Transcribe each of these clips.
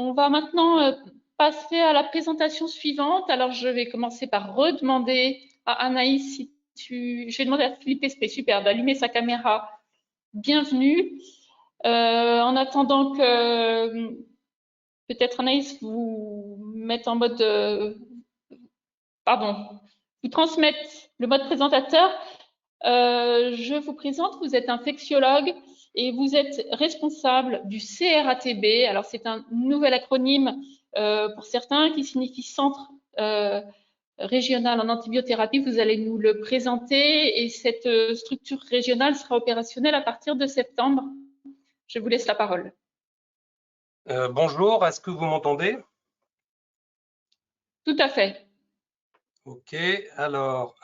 On va maintenant passer à la présentation suivante. Alors, je vais commencer par redemander à Anaïs si je vais demander à Philippe Espé, super, d'allumer sa caméra. Bienvenue. En attendant que peut-être Anaïs vous mette en mode, vous transmette le mode présentateur. Je vous présente, vous êtes infectiologue et vous êtes responsable du CRATB. Alors, c'est un nouvel acronyme pour certains qui signifie Centre régional en antibiothérapie. Vous allez nous le présenter et cette structure régionale sera opérationnelle à partir de septembre. Je vous laisse la parole. Bonjour, est-ce que vous m'entendez? Tout à fait. Ok, alors,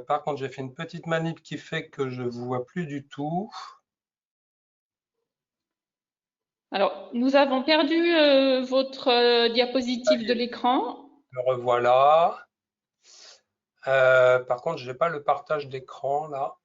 par contre, j'ai fait une petite manip qui fait que je ne vous vois plus du tout. Alors, nous avons perdu votre diapositive de l'écran. Me revoilà. Par contre, je n'ai pas le partage d'écran là.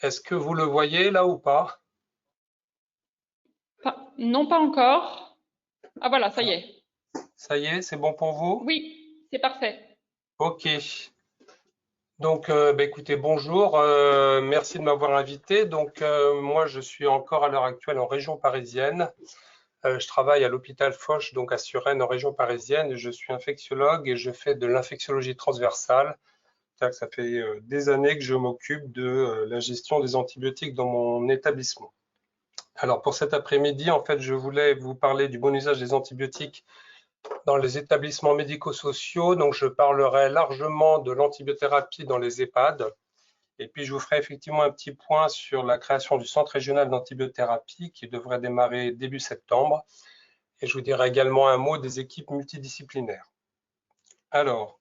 Est-ce que vous le voyez là ou pas? Non, pas encore. Ah voilà, ça y est. Ça y est, c'est bon pour vous? Oui, c'est parfait. Ok. Donc, écoutez, bonjour. Merci de m'avoir invité. Donc, moi, je suis encore à l'heure actuelle en région parisienne. Je travaille à l'hôpital Foch, donc à Suresnes, en région parisienne. Je suis infectiologue et je fais de l'infectiologie transversale. Ça fait des années que je m'occupe de la gestion des antibiotiques dans mon établissement. Alors pour cet après-midi, en fait, je voulais vous parler du bon usage des antibiotiques dans les établissements médico-sociaux. Donc je parlerai largement de l'antibiothérapie dans les EHPAD. Et puis je vous ferai effectivement un petit point sur la création du centre régional d'antibiothérapie qui devrait démarrer début septembre. Et je vous dirai également un mot des équipes multidisciplinaires. Alors,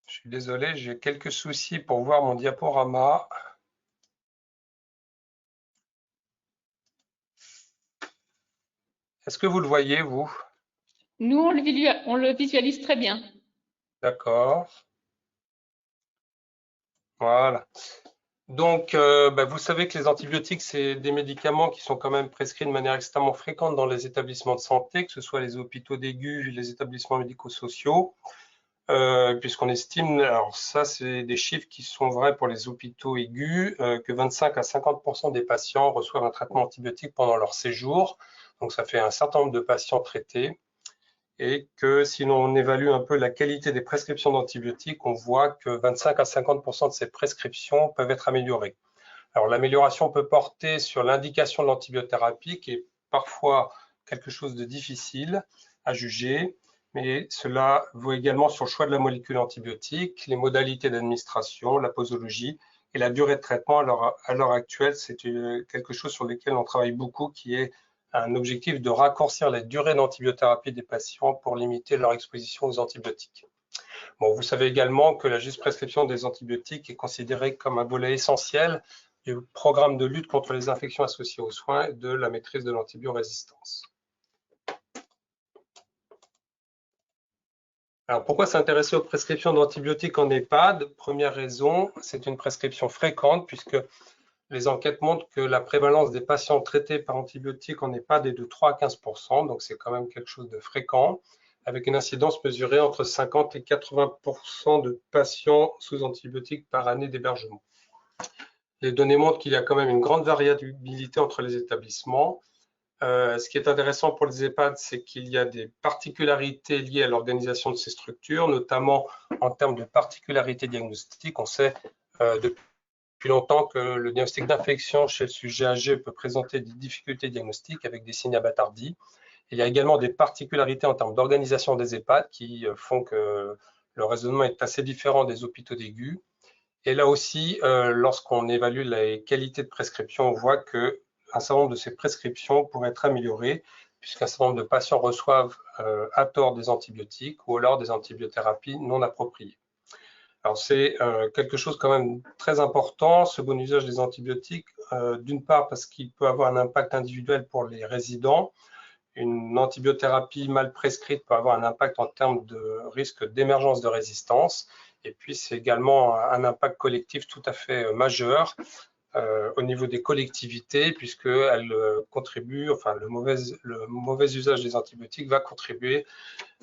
je suis désolé, j'ai quelques soucis pour voir mon diaporama. Est-ce que vous le voyez, vous? Nous, on le visualise très bien. D'accord. Voilà. Donc, vous savez que les antibiotiques, c'est des médicaments qui sont quand même prescrits de manière extrêmement fréquente dans les établissements de santé, que ce soit les hôpitaux d'aigus, les établissements médico-sociaux, puisqu'on estime, alors ça, c'est des chiffres qui sont vrais pour les hôpitaux aigus, que 25 à 50% des patients reçoivent un traitement antibiotique pendant leur séjour. Donc, ça fait un certain nombre de patients traités. Et que si l'on évalue un peu la qualité des prescriptions d'antibiotiques, on voit que 25 à 50% de ces prescriptions peuvent être améliorées. Alors l'amélioration peut porter sur l'indication de l'antibiothérapie, qui est parfois quelque chose de difficile à juger, mais cela vaut également sur le choix de la molécule antibiotique, les modalités d'administration, la posologie et la durée de traitement. À l'heure actuelle, c'est quelque chose sur lequel on travaille beaucoup, qui est un objectif de raccourcir la durée d'antibiothérapie des patients pour limiter leur exposition aux antibiotiques. Bon, vous savez également que la juste prescription des antibiotiques est considérée comme un volet essentiel du programme de lutte contre les infections associées aux soins et de la maîtrise de l'antibiorésistance. Alors, pourquoi s'intéresser aux prescriptions d'antibiotiques en EHPAD? Première raison, c'est une prescription fréquente puisque les enquêtes montrent que la prévalence des patients traités par antibiotiques en EHPAD est de 3 à 15%, donc c'est quand même quelque chose de fréquent, avec une incidence mesurée entre 50 et 80% de patients sous antibiotiques par année d'hébergement. Les données montrent qu'il y a quand même une grande variabilité entre les établissements. Ce qui est intéressant pour les EHPAD, c'est qu'il y a des particularités liées à l'organisation de ces structures, notamment en termes de particularités diagnostiques. On sait depuis longtemps que le diagnostic d'infection chez le sujet âgé peut présenter des difficultés diagnostiques avec des signes abatardis. Il y a également des particularités en termes d'organisation des EHPAD qui font que le raisonnement est assez différent des hôpitaux d'aigus. Et là aussi, lorsqu'on évalue les qualités de prescription, on voit que un certain nombre de ces prescriptions pourraient être améliorées, puisqu'un certain nombre de patients reçoivent à tort des antibiotiques ou alors des antibiothérapies non appropriées. Alors c'est quelque chose quand même très important, ce bon usage des antibiotiques, d'une part parce qu'il peut avoir un impact individuel pour les résidents. Une antibiothérapie mal prescrite peut avoir un impact en termes de risque d'émergence de résistance. Et puis c'est également un impact collectif tout à fait majeur au niveau des collectivités, puisqu'elles contribuent, enfin le mauvais usage des antibiotiques va contribuer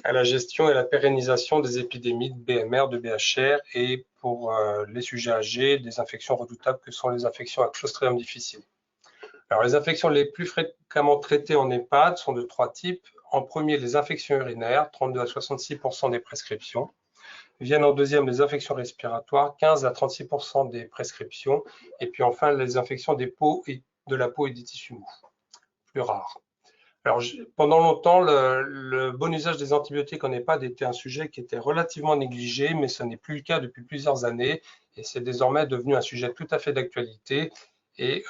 à la gestion et à la pérennisation des épidémies de BMR, de BHR et pour les sujets âgés, des infections redoutables que sont les infections à Clostridium difficile. Alors, les infections les plus fréquemment traitées en EHPAD sont de 3 types. En premier, les infections urinaires, 32 à 66% des prescriptions. Viennent en deuxième les infections respiratoires, 15 à 36% des prescriptions. Et puis enfin, les infections de la peau et des tissus mous, plus rares. Alors, pendant longtemps, le bon usage des antibiotiques en EHPAD était un sujet qui était relativement négligé, mais ce n'est plus le cas depuis plusieurs années et c'est désormais devenu un sujet tout à fait d'actualité. Et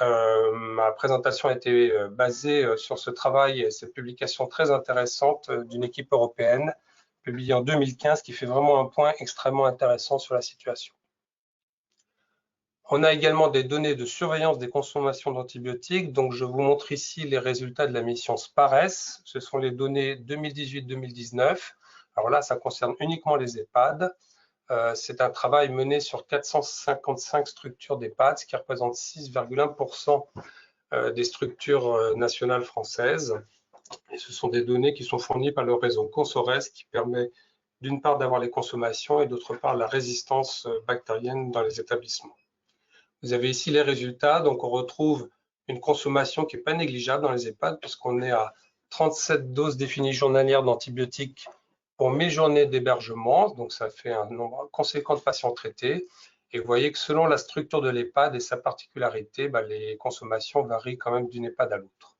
ma présentation a été basée sur ce travail et cette publication très intéressante d'une équipe européenne publiée en 2015 qui fait vraiment un point extrêmement intéressant sur la situation. On a également des données de surveillance des consommations d'antibiotiques. Donc, je vous montre ici les résultats de la mission SPARES. Ce sont les données 2018-2019. Alors là, ça concerne uniquement les EHPAD. C'est un travail mené sur 455 structures d'EHPAD, ce qui représente 6,1% des structures nationales françaises. Et ce sont des données qui sont fournies par le réseau Consores, qui permet d'une part d'avoir les consommations et d'autre part la résistance bactérienne dans les établissements. Vous avez ici les résultats, donc on retrouve une consommation qui n'est pas négligeable dans les EHPAD puisqu'on est à 37 doses définies journalières d'antibiotiques pour mes journées d'hébergement, donc ça fait un nombre conséquent de patients traités. Et vous voyez que selon la structure de l'EHPAD et sa particularité, les consommations varient quand même d'une EHPAD à l'autre.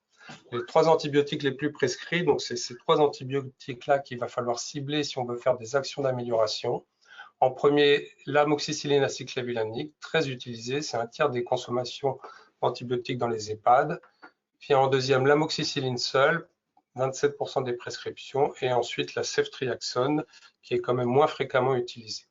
Les 3 antibiotiques les plus prescrits, donc c'est ces 3 antibiotiques-là qu'il va falloir cibler si on veut faire des actions d'amélioration. En premier, l'amoxicilline aciclavulanique, très utilisée, c'est un tiers des consommations d'antibiotiques dans les EHPAD. Puis en deuxième, l'amoxicilline seule, 27% des prescriptions. Et ensuite, la ceftriaxone, qui est quand même moins fréquemment utilisée.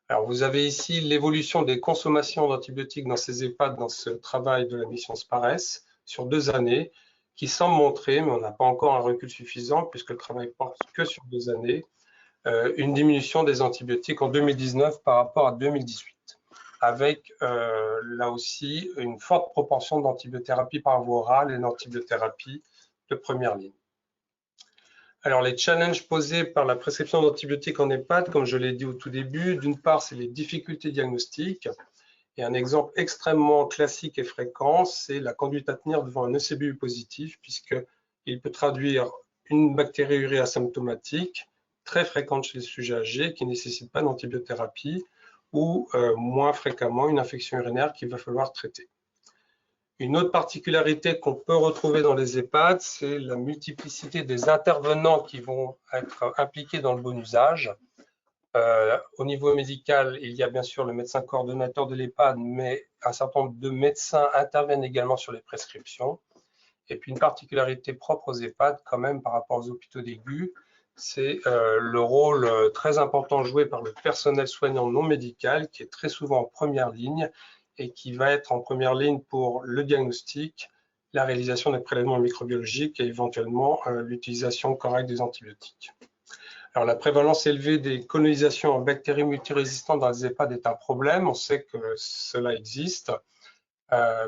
Alors, vous avez ici l'évolution des consommations d'antibiotiques dans ces EHPAD dans ce travail de la mission SPARES sur 2 années, qui semble montrer, mais on n'a pas encore un recul suffisant puisque le travail porte que sur 2 années, une diminution des antibiotiques en 2019 par rapport à 2018, avec là aussi une forte proportion d'antibiothérapie par voie orale et d'antibiothérapie de première ligne. Alors les challenges posés par la prescription d'antibiotiques en EHPAD, comme je l'ai dit au tout début, d'une part c'est les difficultés diagnostiques, et un exemple extrêmement classique et fréquent, c'est la conduite à tenir devant un ECBU positif, puisqu'il peut traduire une bactériurie asymptomatique, très fréquente chez les sujets âgés, qui ne nécessite pas d'antibiothérapie, ou moins fréquemment une infection urinaire qu'il va falloir traiter. Une autre particularité qu'on peut retrouver dans les EHPAD, c'est la multiplicité des intervenants qui vont être impliqués dans le bon usage. Au niveau médical, il y a bien sûr le médecin coordonnateur de l'EHPAD, mais un certain nombre de médecins interviennent également sur les prescriptions. Et puis une particularité propre aux EHPAD quand même par rapport aux hôpitaux d'aigus, c'est le rôle très important joué par le personnel soignant non médical qui est très souvent en première ligne et qui va être en première ligne pour le diagnostic, la réalisation des prélèvements microbiologiques et éventuellement l'utilisation correcte des antibiotiques. Alors la prévalence élevée des colonisations en bactéries multirésistantes dans les EHPAD est un problème, on sait que cela existe.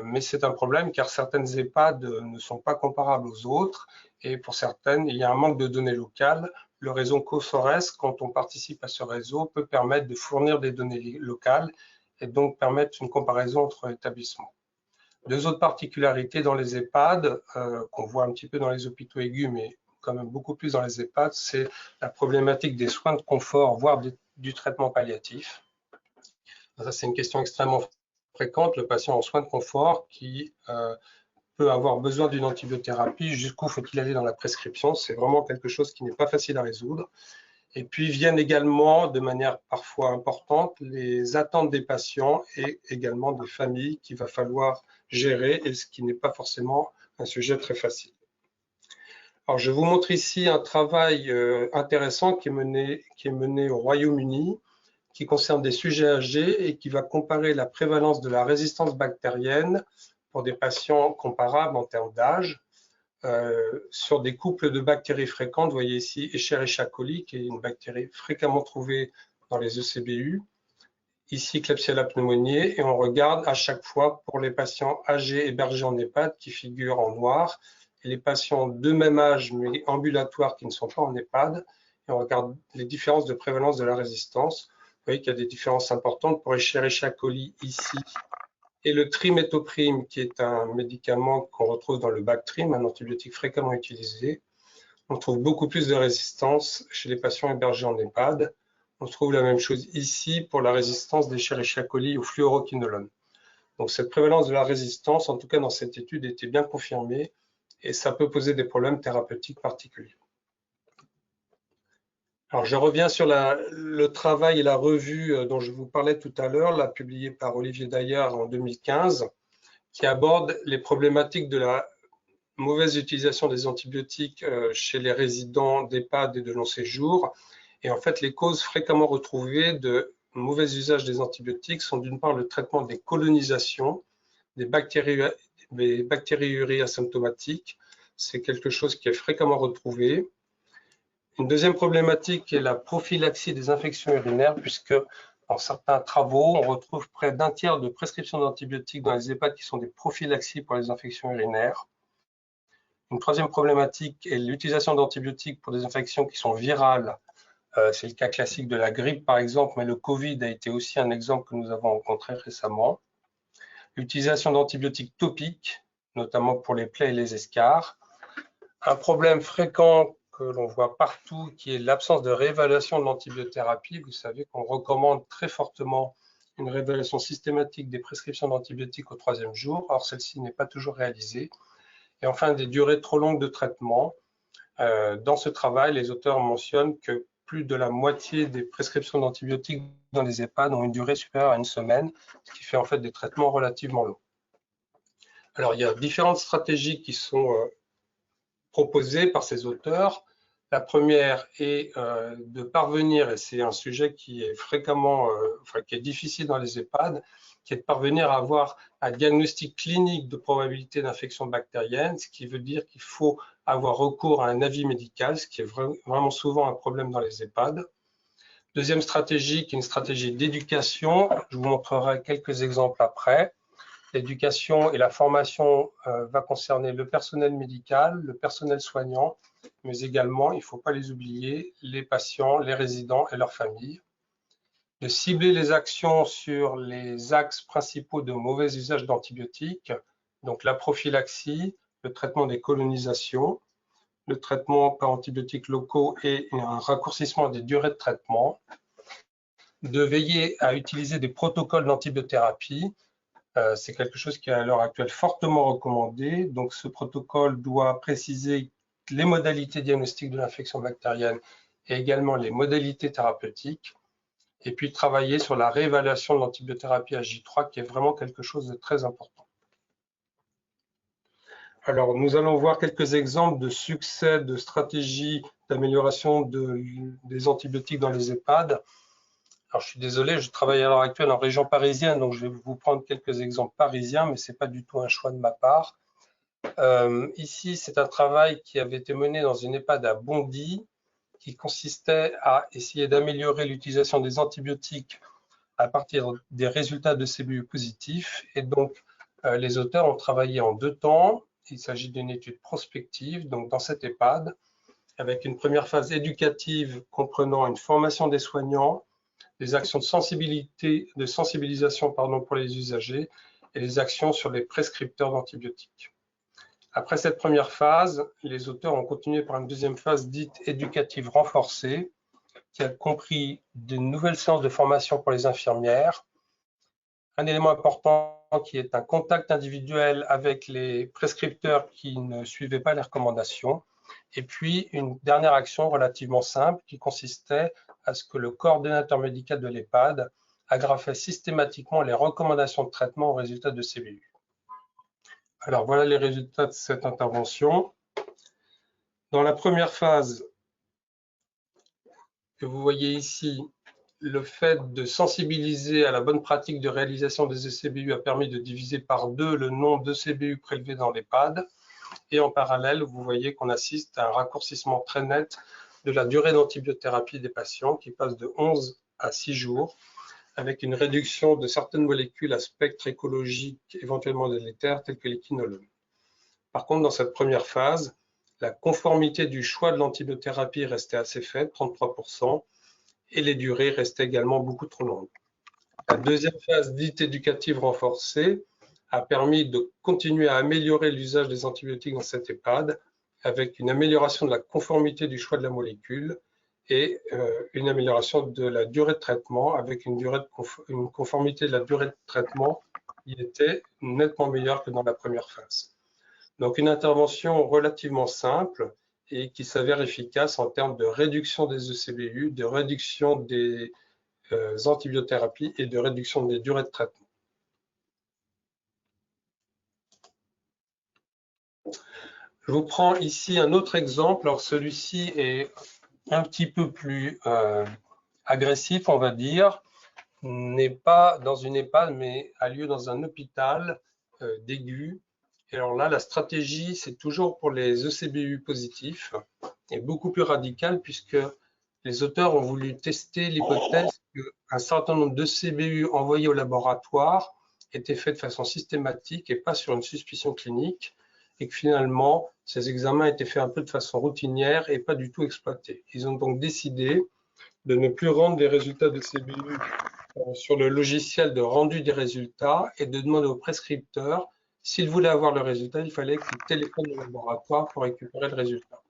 Mais c'est un problème car certaines EHPAD ne sont pas comparables aux autres et pour certaines, il y a un manque de données locales. Le réseau COSORES, quand on participe à ce réseau, peut permettre de fournir des données locales et donc permettre une comparaison entre établissements. 2 autres particularités dans les EHPAD, qu'on voit un petit peu dans les hôpitaux aigus, mais quand même beaucoup plus dans les EHPAD, c'est la problématique des soins de confort, voire du traitement palliatif. Ça, c'est une question extrêmement fréquente, le patient en soins de confort qui peut avoir besoin d'une antibiothérapie, jusqu'où faut-il aller dans la prescription, c'est vraiment quelque chose qui n'est pas facile à résoudre. Et puis viennent également, de manière parfois importante, les attentes des patients et également des familles qu'il va falloir gérer, et ce qui n'est pas forcément un sujet très facile. Alors, je vous montre ici un travail intéressant qui est mené au Royaume-Uni, qui concerne des sujets âgés et qui va comparer la prévalence de la résistance bactérienne pour des patients comparables en termes d'âge sur des couples de bactéries fréquentes. Vous voyez ici Escherichia coli, qui est une bactérie fréquemment trouvée dans les ECBU. Ici Klebsiella pneumoniae, et on regarde à chaque fois pour les patients âgés hébergés en EHPAD qui figurent en noir, et les patients de même âge mais ambulatoires qui ne sont pas en EHPAD, et on regarde les différences de prévalence de la résistance. Vous voyez qu'il y a des différences importantes pour Escherichia coli ici, et le trimethoprim, qui est un médicament qu'on retrouve dans le Bactrim, un antibiotique fréquemment utilisé. On trouve beaucoup plus de résistance chez les patients hébergés en EHPAD. On trouve la même chose ici pour la résistance d'Escherichia coli au fluoroquinolone. Donc cette prévalence de la résistance, en tout cas dans cette étude, était bien confirmée et ça peut poser des problèmes thérapeutiques particuliers. Alors je reviens sur le travail et la revue dont je vous parlais tout à l'heure, là publiée par Olivier Daillard en 2015, qui aborde les problématiques de la mauvaise utilisation des antibiotiques chez les résidents d'EHPAD et de long séjour. Et en fait, les causes fréquemment retrouvées de mauvais usage des antibiotiques sont d'une part le traitement des colonisations, des bactériuries asymptomatiques. C'est quelque chose qui est fréquemment retrouvé. Une deuxième problématique est la prophylaxie des infections urinaires, puisque dans certains travaux, on retrouve près d'un tiers de prescriptions d'antibiotiques dans les EHPAD qui sont des prophylaxies pour les infections urinaires. Une troisième problématique est l'utilisation d'antibiotiques pour des infections qui sont virales. C'est le cas classique de la grippe, par exemple, mais le Covid a été aussi un exemple que nous avons rencontré récemment. L'utilisation d'antibiotiques topiques, notamment pour les plaies et les escarres. Un problème fréquent que l'on voit partout, qui est l'absence de réévaluation de l'antibiothérapie. Vous savez qu'on recommande très fortement une réévaluation systématique des prescriptions d'antibiotiques au 3e jour. Or, celle-ci n'est pas toujours réalisée. Et enfin, des durées trop longues de traitement. Dans ce travail, les auteurs mentionnent que plus de la moitié des prescriptions d'antibiotiques dans les EHPAD ont une durée supérieure à une semaine, ce qui fait en fait des traitements relativement longs. Alors, il y a différentes stratégies qui sont proposées par ces auteurs. La première est de parvenir, et c'est un sujet qui est fréquemment, qui est difficile dans les EHPAD, qui est de parvenir à avoir un diagnostic clinique de probabilité d'infection bactérienne, ce qui veut dire qu'il faut avoir recours à un avis médical, ce qui est vraiment souvent un problème dans les EHPAD. Deuxième stratégie, qui est une stratégie d'éducation. Je vous montrerai quelques exemples après. L'éducation et la formation va concerner le personnel médical, le personnel soignant, mais également, il ne faut pas les oublier, les patients, les résidents et leurs familles. De cibler les actions sur les axes principaux de mauvais usage d'antibiotiques, donc la prophylaxie, le traitement des colonisations, le traitement par antibiotiques locaux et un raccourcissement des durées de traitement. De veiller à utiliser des protocoles d'antibiothérapie. C'est quelque chose qui est à l'heure actuelle fortement recommandé. Donc ce protocole doit préciser les modalités diagnostiques de l'infection bactérienne et également les modalités thérapeutiques. Et puis travailler sur la réévaluation de l'antibiothérapie à J3 qui est vraiment quelque chose de très important. Alors nous allons voir quelques exemples de succès de stratégies d'amélioration des antibiotiques dans les EHPAD. Alors, je suis désolé, je travaille à l'heure actuelle en région parisienne, donc je vais vous prendre quelques exemples parisiens, mais ce n'est pas du tout un choix de ma part. Ici, c'est un travail qui avait été mené dans une EHPAD à Bondy, qui consistait à essayer d'améliorer l'utilisation des antibiotiques à partir des résultats de CBU positifs. Et donc, les auteurs ont travaillé en 2 temps. Il s'agit d'une étude prospective, donc dans cette EHPAD, avec une première phase éducative comprenant une formation des soignants, des actions de sensibilisation pour les usagers et les actions sur les prescripteurs d'antibiotiques. Après cette première phase, les auteurs ont continué par une deuxième phase dite éducative renforcée, qui a compris de nouvelles séances de formation pour les infirmières, un élément important qui est un contact individuel avec les prescripteurs qui ne suivaient pas les recommandations, Et puis, une dernière action relativement simple qui consistait à ce que le coordonnateur médical de l'EHPAD agrafait systématiquement les recommandations de traitement aux résultats de CBU. Alors, voilà les résultats de cette intervention. Dans la première phase, que vous voyez ici, le fait de sensibiliser à la bonne pratique de réalisation des ECBU a permis de diviser par 2 le nombre de CBU prélevés dans l'EHPAD. Et en parallèle, vous voyez qu'on assiste à un raccourcissement très net de la durée d'antibiothérapie des patients qui passe de 11 à 6 jours, avec une réduction de certaines molécules à spectre écologique éventuellement délétères, telles que les quinolones. Par contre, dans cette première phase, la conformité du choix de l'antibiothérapie restait assez faible, 33%, et les durées restaient également beaucoup trop longues. La deuxième phase dite éducative renforcée a permis de continuer à améliorer l'usage des antibiotiques dans cette EHPAD avec une amélioration de la conformité du choix de la molécule et une amélioration de la durée de traitement avec une conformité de la durée de traitement qui était nettement meilleure que dans la première phase. Donc une intervention relativement simple et qui s'avère efficace en termes de réduction des ECBU, de réduction des antibiothérapies et de réduction des durées de traitement. Je vous prends ici un autre exemple. Alors celui-ci est un petit peu plus agressif, on va dire. N'est pas dans une EHPAD, mais a lieu dans un hôpital d'aigus. Et alors là, la stratégie, c'est toujours pour les ECBU positifs, et beaucoup plus radicale puisque les auteurs ont voulu tester l'hypothèse qu'un certain nombre de CBU envoyés au laboratoire étaient faits de façon systématique et pas sur une suspicion clinique, et que finalement, ces examens étaient faits un peu de façon routinière et pas du tout exploités. Ils ont donc décidé de ne plus rendre les résultats de CBU sur le logiciel de rendu des résultats et de demander au prescripteur, s'il voulait avoir le résultat, il fallait qu'il téléphone au laboratoire pour récupérer le résultat.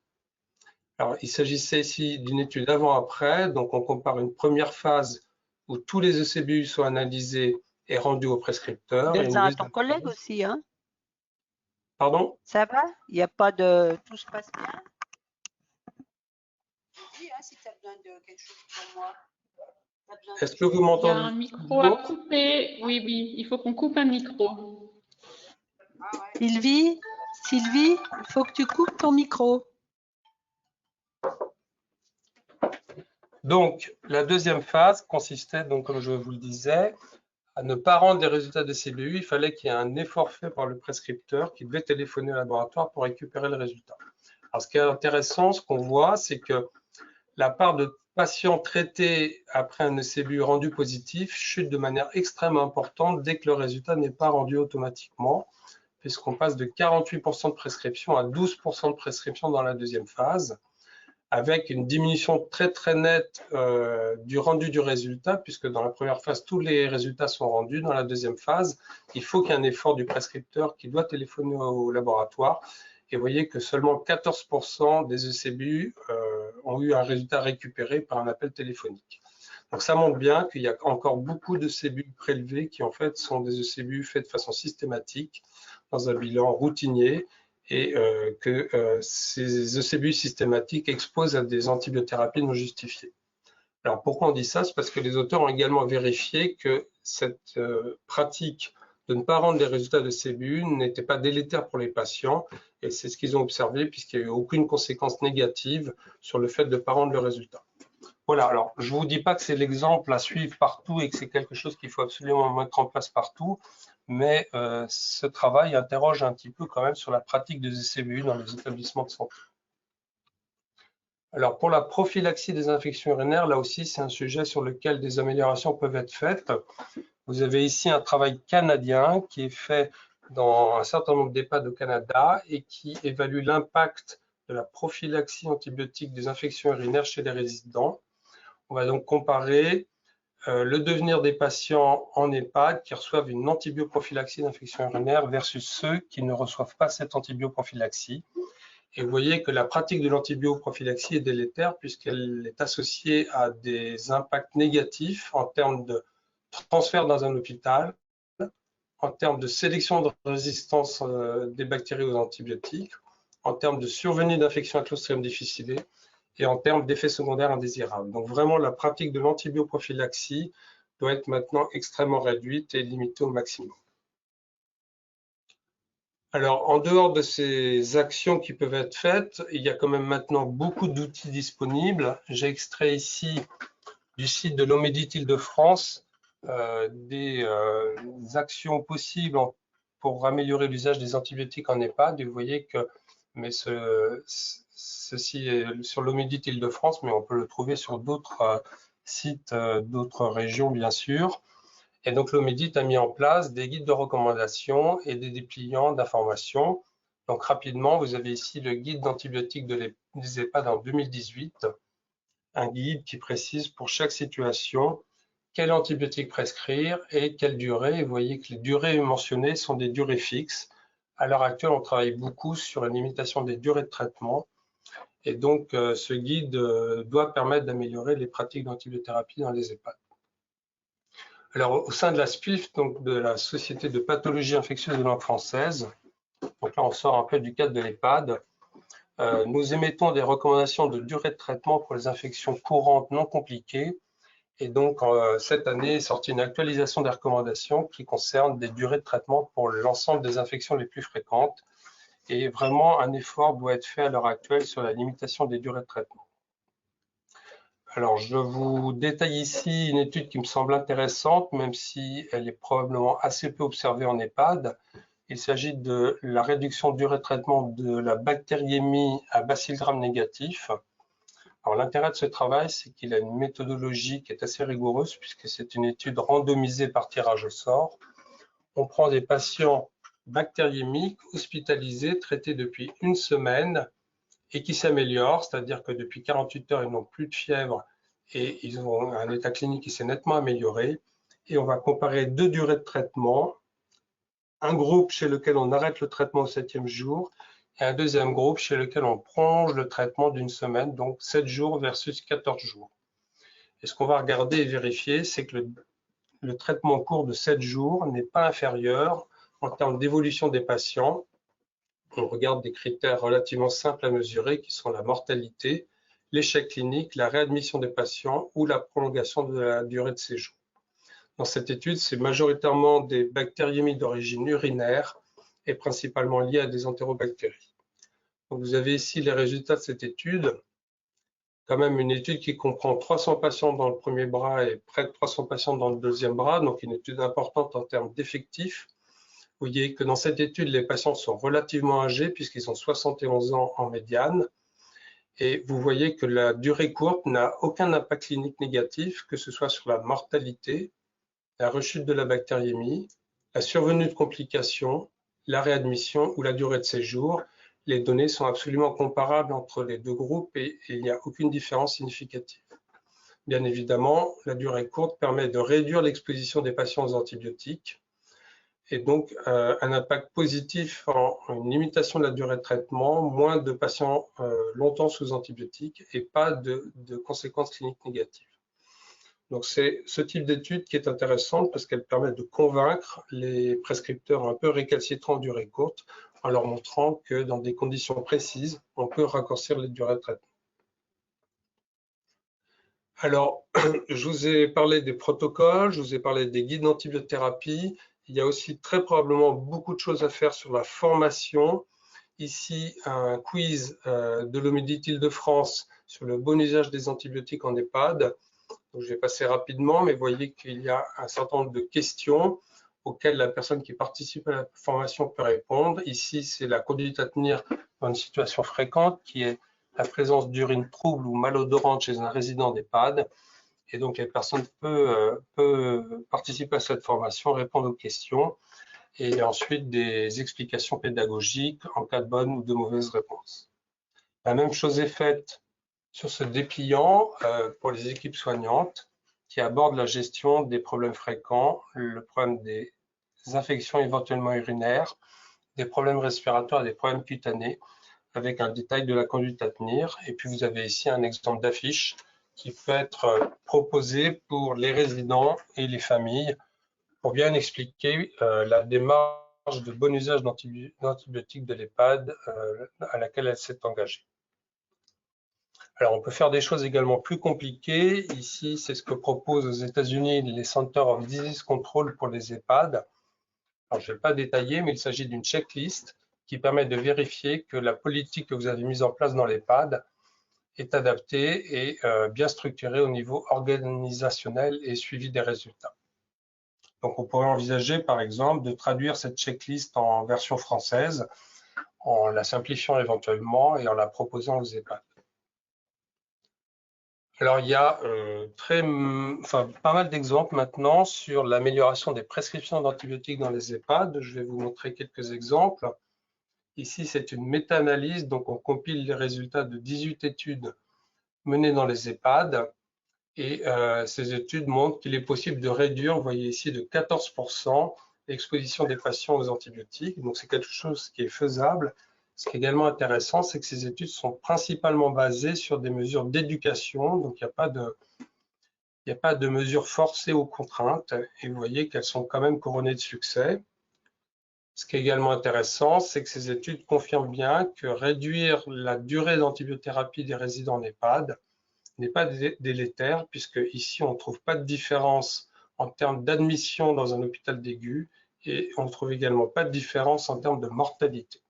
Alors, il s'agissait ici d'une étude avant-après, donc on compare une première phase où tous les ECBU sont analysés et rendus au prescripteur. À ton collègue aussi, hein? Pardon? Ça va? Il n'y a pas de... Tout se passe bien? Dis, hein, si tu as besoin de quelque chose pour moi. Est-ce que vous m'entendez? Il y a un micro à couper. Oui, oui, il faut qu'on coupe un micro. Sylvie, il faut que tu coupes ton micro. Donc, la deuxième phase consistait, donc, comme je vous le disais, à ne pas rendre les résultats des CBU. Il fallait qu'il y ait un effort fait par le prescripteur qui devait téléphoner au laboratoire pour récupérer le résultat. Alors, ce qui est intéressant, ce qu'on voit, c'est que la part de patients traités après un ECBU rendu positif chute de manière extrêmement importante dès que le résultat n'est pas rendu automatiquement, puisqu'on passe de 48% de prescription à 12% de prescription dans la deuxième phase, avec une diminution très très nette du rendu du résultat, puisque dans la première phase, tous les résultats sont rendus. Dans la deuxième phase, il faut qu'il y ait un effort du prescripteur qui doit téléphoner au laboratoire. Et vous voyez que seulement 14% des ECBU ont eu un résultat récupéré par un appel téléphonique. Donc ça montre bien qu'il y a encore beaucoup de CBU prélevés qui en fait sont des ECBU faits de façon systématique dans un bilan routinier et que ces ECBU systématiques exposent à des antibiothérapies non justifiées. Alors pourquoi on dit ça? C'est parce que les auteurs ont également vérifié que cette pratique de ne pas rendre les résultats de CBU n'était pas délétère pour les patients, et c'est ce qu'ils ont observé puisqu'il n'y a eu aucune conséquence négative sur le fait de ne pas rendre le résultat. Voilà, alors je ne vous dis pas que c'est l'exemple à suivre partout et que c'est quelque chose qu'il faut absolument mettre en place partout, mais ce travail interroge un petit peu quand même sur la pratique des CBU dans les établissements de santé. Alors pour la prophylaxie des infections urinaires, là aussi c'est un sujet sur lequel des améliorations peuvent être faites. Vous avez ici un travail canadien qui est fait dans un certain nombre d'EHPAD au Canada et qui évalue l'impact de la prophylaxie antibiotique des infections urinaires chez les résidents. On va donc comparer le devenir des patients en EHPAD qui reçoivent une antibioprophylaxie d'infection urinaire versus ceux qui ne reçoivent pas cette antibioprophylaxie. Et vous voyez que la pratique de l'antibioprophylaxie est délétère puisqu'elle est associée à des impacts négatifs en termes de transfert dans un hôpital, en termes de sélection de résistance des bactéries aux antibiotiques, en termes de survenue d'infection à Clostridium difficile et en termes d'effets secondaires indésirables. Donc vraiment, la pratique de l'antibioprophylaxie doit être maintenant extrêmement réduite et limitée au maximum. Alors, en dehors de ces actions qui peuvent être faites, il y a quand même maintenant beaucoup d'outils disponibles. J'ai extrait ici du site de l'Omedit Île-de-France des actions possibles pour améliorer l'usage des antibiotiques en EHPAD. Et vous voyez que, mais ceci est sur l'Omedit Île-de-France, mais on peut le trouver sur d'autres sites, d'autres régions, bien sûr. Et donc, l'Omedit a mis en place des guides de recommandation et des dépliants d'information. Donc, rapidement, vous avez ici le guide d'antibiotiques des EHPAD en 2018, un guide qui précise pour chaque situation quel antibiotique prescrire et quelle durée. Et vous voyez que les durées mentionnées sont des durées fixes. À l'heure actuelle, on travaille beaucoup sur la limitation des durées de traitement. Et donc, ce guide doit permettre d'améliorer les pratiques d'antibiothérapie dans les EHPAD. Alors, au sein de la SPIF, donc de la Société de pathologie infectieuse de langue française, donc là, on sort un peu du cadre de l'EHPAD, nous émettons des recommandations de durée de traitement pour les infections courantes non compliquées. Et donc, cette année est sortie une actualisation des recommandations qui concerne des durées de traitement pour l'ensemble des infections les plus fréquentes. Et vraiment, un effort doit être fait à l'heure actuelle sur la limitation des durées de traitement. Alors, je vous détaille ici une étude qui me semble intéressante, même si elle est probablement assez peu observée en EHPAD. Il s'agit de la réduction de durée de traitement de la bactériémie à bacille gram négatif. Alors, l'intérêt de ce travail, c'est qu'il a une méthodologie qui est assez rigoureuse, puisque c'est une étude randomisée par tirage au sort. On prend des patients bactériémiques hospitalisés, traités depuis une semaine, et qui s'améliorent, c'est-à-dire que depuis 48 heures, ils n'ont plus de fièvre et ils ont un état clinique qui s'est nettement amélioré. Et on va comparer deux durées de traitement, un groupe chez lequel on arrête le traitement au 7e jour et un deuxième groupe chez lequel on prolonge le traitement d'une semaine, donc 7 jours versus 14 jours. Et ce qu'on va regarder et vérifier, c'est que le traitement court de 7 jours n'est pas inférieur en termes d'évolution des patients. On regarde des critères relativement simples à mesurer qui sont la mortalité, l'échec clinique, la réadmission des patients ou la prolongation de la durée de séjour. Dans cette étude, c'est majoritairement des bactériémies d'origine urinaire et principalement liées à des entérobactéries. Donc, vous avez ici les résultats de cette étude. Quand même une étude qui comprend 300 patients dans le premier bras et près de 300 patients dans le deuxième bras, donc une étude importante en termes d'effectifs. Vous voyez que dans cette étude, les patients sont relativement âgés puisqu'ils ont 71 ans en médiane. Et vous voyez que la durée courte n'a aucun impact clinique négatif, que ce soit sur la mortalité, la rechute de la bactériémie, la survenue de complications, la réadmission ou la durée de séjour. Les données sont absolument comparables entre les deux groupes et il n'y a aucune différence significative. Bien évidemment, la durée courte permet de réduire l'exposition des patients aux antibiotiques et donc un impact positif en une limitation de la durée de traitement, moins de patients longtemps sous antibiotiques et pas de conséquences cliniques négatives. Donc c'est ce type d'étude qui est intéressante parce qu'elle permet de convaincre les prescripteurs un peu récalcitrants de durée courte en leur montrant que dans des conditions précises, on peut raccourcir les durées de traitement. Alors, je vous ai parlé des protocoles, je vous ai parlé des guides d'antibiothérapie. Il y a aussi très probablement beaucoup de choses à faire sur la formation. Ici, un quiz de l'Omedit Île-de-France sur le bon usage des antibiotiques en EHPAD. Donc, je vais passer rapidement, mais vous voyez qu'il y a un certain nombre de questions auxquelles la personne qui participe à la formation peut répondre. Ici, c'est la conduite à tenir dans une situation fréquente qui est la présence d'urine trouble ou malodorante chez un résident d'EHPAD. Et donc, les personnes peuvent participer à cette formation, répondre aux questions et ensuite des explications pédagogiques en cas de bonne ou de mauvaise réponse. La même chose est faite sur ce dépliant pour les équipes soignantes qui aborde la gestion des problèmes fréquents, le problème des infections éventuellement urinaires, des problèmes respiratoires et des problèmes cutanés, avec un détail de la conduite à tenir. Et puis vous avez ici un exemple d'affiche qui peut être proposé pour les résidents et les familles pour bien expliquer la démarche de bon usage d'antibiotiques de l'EHPAD à laquelle elle s'est engagée. Alors, on peut faire des choses également plus compliquées. Ici, c'est ce que proposent aux États-Unis les Center of Disease Control pour les EHPAD. Alors, je ne vais pas détailler, mais il s'agit d'une checklist qui permet de vérifier que la politique que vous avez mise en place dans l'EHPAD est adaptée et bien structurée au niveau organisationnel et suivi des résultats. Donc, on pourrait envisager, par exemple, de traduire cette checklist en version française, en la simplifiant éventuellement et en la proposant aux EHPAD. Alors, il y a pas mal d'exemples maintenant sur l'amélioration des prescriptions d'antibiotiques dans les EHPAD. Je vais vous montrer quelques exemples. Ici, c'est une méta-analyse, donc on compile les résultats de 18 études menées dans les EHPAD. Et ces études montrent qu'il est possible de réduire, vous voyez ici, de 14% l'exposition des patients aux antibiotiques. Donc, c'est quelque chose qui est faisable. Ce qui est également intéressant, c'est que ces études sont principalement basées sur des mesures d'éducation. Donc, il n'y a pas de mesures forcées ou contraintes. Et vous voyez qu'elles sont quand même couronnées de succès. Ce qui est également intéressant, c'est que ces études confirment bien que réduire la durée d'antibiothérapie des résidents en EHPAD n'est pas délétère, puisque ici, on ne trouve pas de différence en termes d'admission dans un hôpital d'aigu et on ne trouve également pas de différence en termes de mortalité.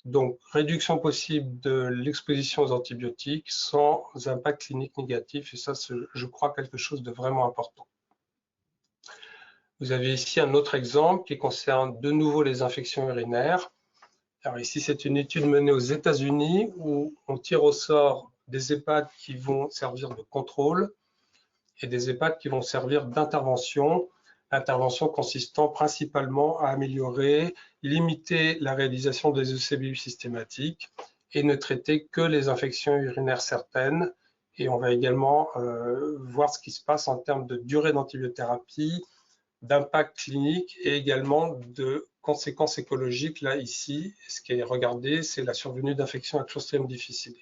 Donc, réduction possible de l'exposition aux antibiotiques sans impact clinique négatif, et ça, c'est, je crois, quelque chose de vraiment important. Vous avez ici un autre exemple qui concerne de nouveau les infections urinaires. Alors ici, c'est une étude menée aux États-Unis où on tire au sort des EHPAD qui vont servir de contrôle et des EHPAD qui vont servir d'intervention. Intervention consistant principalement à améliorer, limiter la réalisation des ECBU systématiques et ne traiter que les infections urinaires certaines. Et on va également voir ce qui se passe en termes de durée d'antibiothérapie, d'impact clinique et également de conséquences écologiques. Là, ici, ce qui est regardé, c'est la survenue d'infections à Clostridium difficile.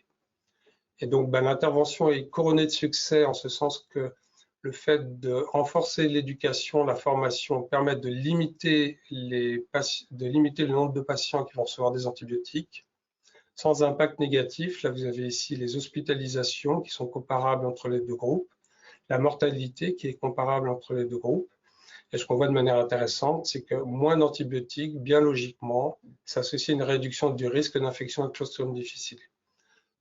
Et donc, l'intervention est couronnée de succès en ce sens que le fait de renforcer l'éducation, la formation, permet de limiter le nombre de patients qui vont recevoir des antibiotiques sans impact négatif. Là, vous avez ici les hospitalisations qui sont comparables entre les deux groupes, la mortalité qui est comparable entre les deux groupes. Et ce qu'on voit de manière intéressante, c'est que moins d'antibiotiques, bien logiquement, s'associe à une réduction du risque d'infection à Clostridium difficile.